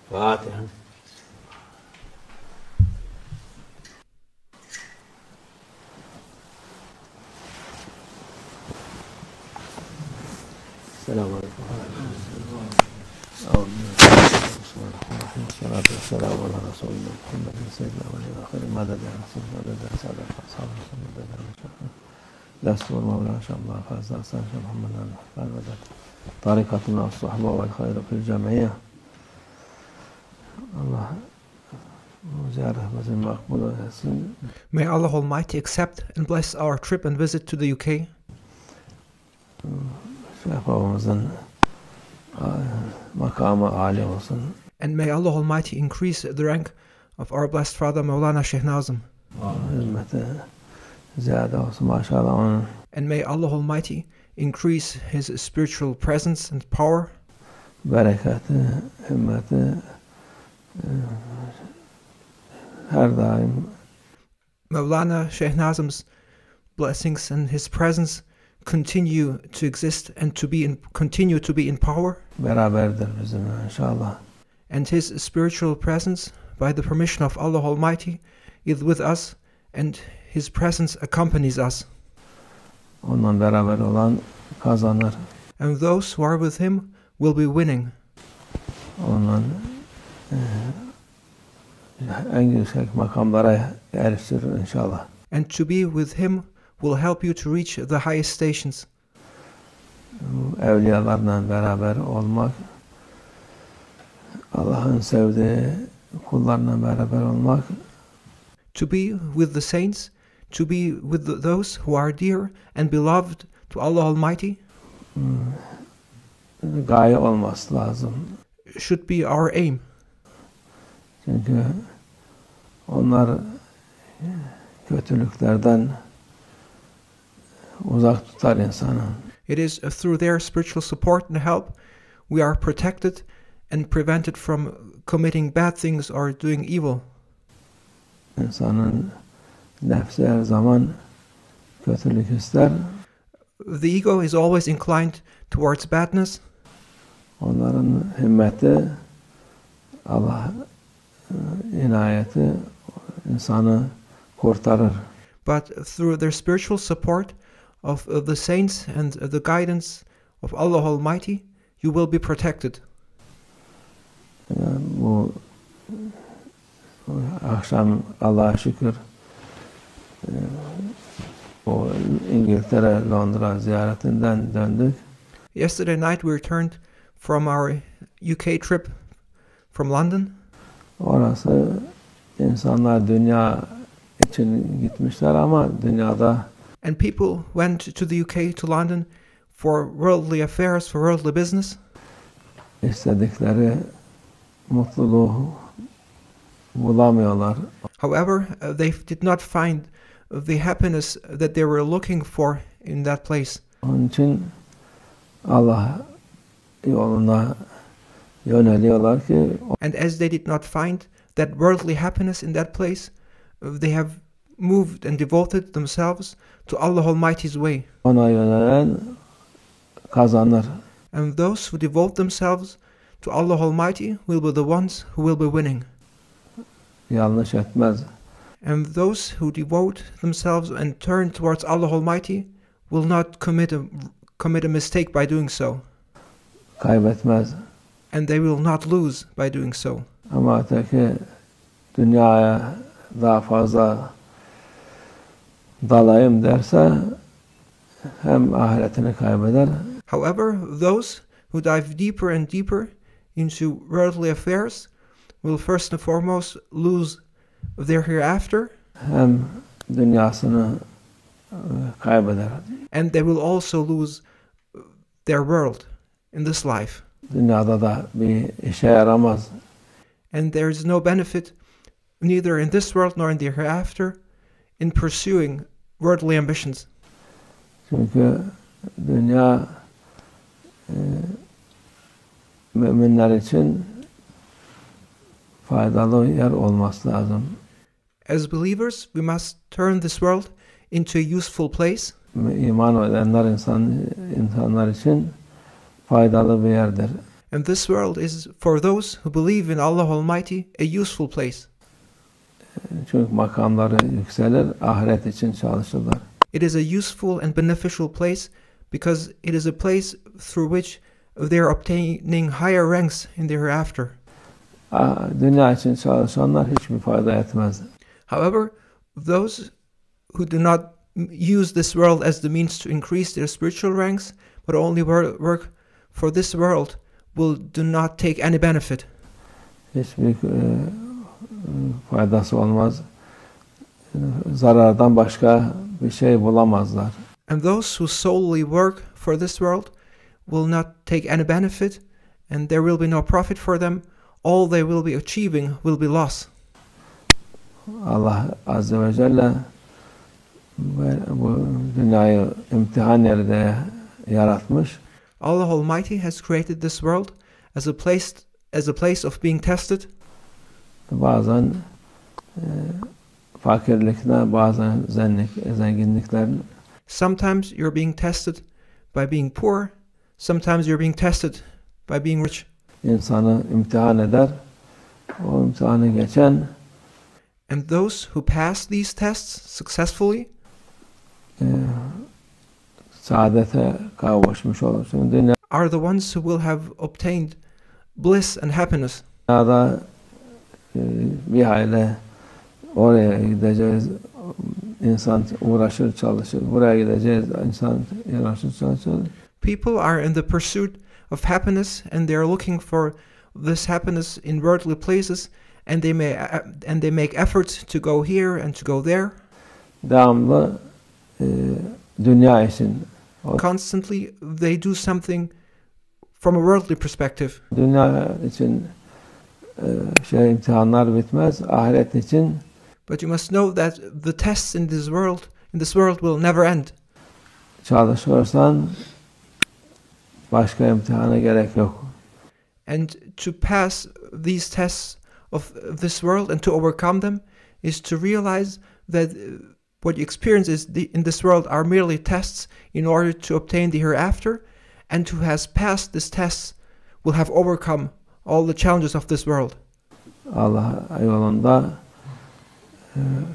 Fatiha. السلام عليكم والصلاة والسلام على رسول الله محمد سيدنا ولي آخر مدد يا رسول الله مدد يا سادة أصحاب رسول الله مدد يا شيخنا دستور مولانا شاء الله فاز أحسن شيخ محمد الحفاظ مدد طريقتنا الصحبة والخير في الجمعية الله May Allah Almighty accept and bless our trip and visit to the UK. And may Allah Almighty increase the rank of our blessed father Maulana Sheikh Nazim. And may Allah Almighty increase his spiritual presence and power. Maulana Sheikh Nazim's blessings and his presence continue to exist and continue to be in power. And his spiritual presence, by the permission of Allah Almighty, is with us, and his presence accompanies us. And those who are with him will be winning. And to be with him will help you to reach the highest stations. To be with the saints, to be with those who are dear and beloved to Allah Almighty, should be our aim. Çünkü onlar kötülüklerden uzak tutar insanı. It is through their spiritual support and help we are protected and prevented from committing bad things or doing evil. İnsanın nefsi her zaman kötülük ister. The ego is always inclined towards badness. Onların himmeti, Allah inayeti insanı kurtarır. But through their spiritual support of the saints and the guidance of Allah Almighty, you will be protected. Bu akşam Allah'a şükür o İngiltere, Londra ziyaretinden döndük. Yesterday night we returned from our UK trip from London. Orası insanlar dünya için gitmişler ama dünyada and people went to the UK, to London, for worldly affairs, for worldly business. İstedikleri mutluluğu bulamıyorlar. However, they did not find the happiness that they were looking for in that place. Onun için Allah yoluna yöneliyorlar ki. And as they did not find that worldly happiness in that place, they have moved and devoted themselves to Allah Almighty's way. Ona yönelen kazanır. And those who devote themselves to Allah Almighty will be the ones who will be winning. Yanlış etmez. And those who devote themselves and turn towards Allah Almighty will not commit a mistake by doing so. Kaybetmez. And they will not lose by doing so. Ama öteki dünyaya daha fazla dalayım derse hem ahiretini kaybeder. However, those who dive deeper and deeper into worldly affairs will first and foremost lose their hereafter. Hem dünyasını kaybeder. And they will also lose their world in this life. Dünyada da bir işe yaramaz. And there is no benefit neither in this world nor in the hereafter in pursuing worldly ambitions. Çünkü dünya müminler için faydalı yer olması lazım. As believers, we must turn this world into a useful place. İman edenler insanlar için faydalı bir yerdir. And this world is, for those who believe in Allah Almighty, a useful place. Çünkü makamları yükselir, ahiret için çalışırlar. It is a useful and beneficial place because it is a place through which they are obtaining higher ranks in the hereafter. Dünya için çalışanlar hiçbir fayda etmez. However, those who do not use this world as the means to increase their spiritual ranks, but only work for this world, do not take any benefit. Hiçbir faydası olmaz. Zarardan başka bir şey bulamazlar. And those who solely work for this world will not take any benefit, and there will be no profit for them. All they will be achieving will be loss. Allah Azze ve Celle bu dünyayı imtihan yeri de yaratmış. Allah Almighty has created this world as a place of being tested. Bazen fakirlikle, bazen zenginlikler. Sometimes you're being tested by being poor. Sometimes you're being tested by being rich. İnsanı imtihan eder. O imtihanı geçen And those who pass these tests successfully saadete kavuşmuş olur. Çünkü dünyada are the ones who will have obtained bliss and happiness. Bir aile oraya gideceğiz. İnsan uğraşır, çalışır. Buraya gideceğiz. İnsan uğraşır, çalışır. People are in the pursuit of happiness, and they are looking for this happiness in worldly places, and they make efforts to go here and to go there. Devamlı dünya için. Constantly, they do something from a worldly perspective. Dünya için imtihanlar bitmez. Ahiret için. But you must know that the tests in this world will never end. Çalışırsan başka imtihana gerek yok. And to pass these tests of this world and to overcome them is to realize that what you experience in this world are merely tests in order to obtain the hereafter, and who has passed these tests will have overcome all the challenges of this world. Allah yolunda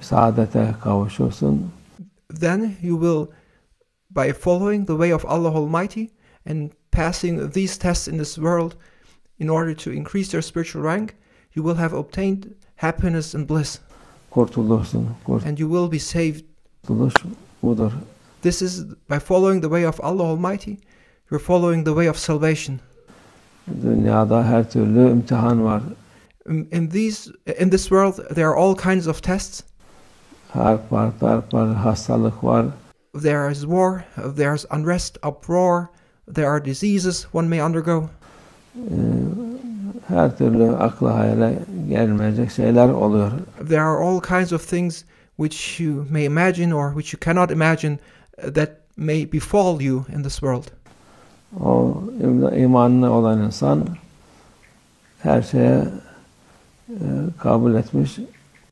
saadete kavuşursun. Then you will, by following the way of Allah Almighty and passing these tests in this world in order to increase your spiritual rank, you will have obtained happiness and bliss. Kurtulursun. And you will be saved. Kurtuluş budur. This is by following the way of Allah Almighty, you're following the way of salvation. Dünyada her türlü imtihan var. In this world there are all kinds of tests. Harp var, darp var, hastalık var. There is war, there is unrest, uproar, there are diseases one may undergo. Her türlü akla hayale gelmeyecek şeyler oluyor. There are all kinds of things which you may imagine or which you cannot imagine that may befall you in this world. O imanlı olan insan her şeye kabul etmiş.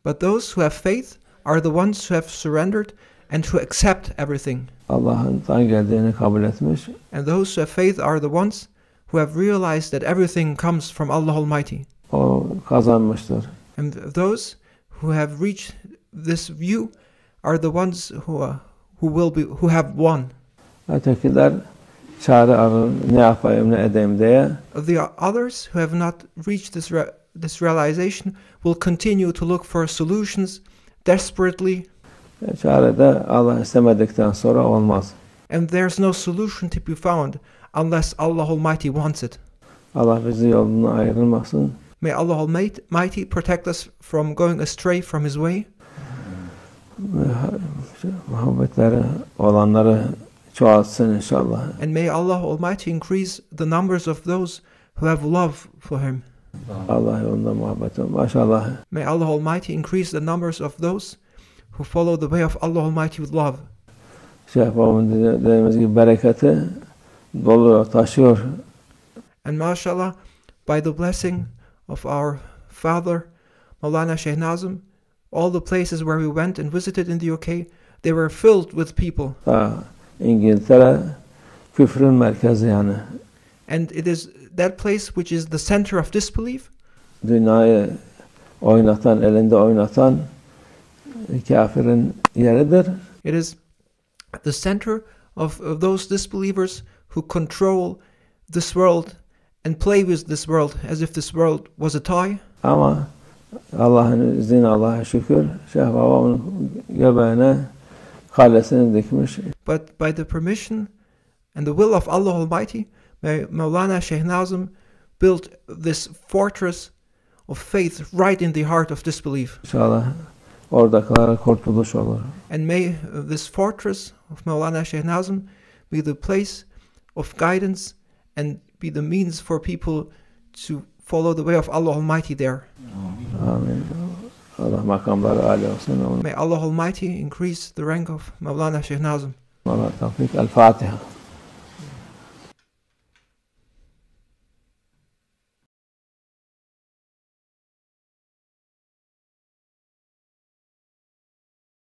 But those who have faith are the ones who have surrendered and who accept everything. Allah'tan geldiğini kabul etmiş. And those who have faith are the ones who have realized that everything comes from Allah Almighty. O kazanmıştır. And those who have reached this view are the ones who have won. Ötekiler çare arar, ne yapayım ne edeyim diye. The others who have not reached this realization will continue to look for solutions desperately. Çare de Allah istemedikten sonra olmaz. And there's no solution to be found unless Allah Almighty wants it. Allah bizi yolundan ayrılmasın. May Allah Almighty protect us from going astray from His way. Muhabbetleri olanları çoğaltsın inşallah. And may Allah Almighty increase the numbers of those who have love for Him. Allah yolunda muhabbet olsun. Maşallah. May Allah Almighty increase the numbers of those who follow the way of Allah Almighty with love. Babamın dediğimiz gibi bereketi doluyor, taşıyor. And mashallah, by the blessing of our father, Maulana Sheikh Nazim, all the places where we went and visited in the UK, they were filled with people. İngiltere küfrün merkezi yani. And that place which is the center of disbelief. Dünyayı oynatan, elinde oynatan kafirin yeridir. It is the center of those disbelievers who control this world and play with this world as if this world was a toy. Ama Allah'ın izniyle, Allah'a şükür, Şeyh babamın göbeğine kalesini dikmiş. But by the permission and the will of Allah Almighty, Maulana Shaykh Nazim built this fortress of faith right in the heart of disbelief. İnşallah oradakilara kurtuluş olur. And may this fortress of Maulana Shaykh Nazim be the place of guidance and be the means for people to follow the way of Allah Almighty there. Amin. Allah makamları âli olsun. May Allah Almighty increase the rank of Maulana Shaykh Nazim. Allah tawfik. El-Fatiha.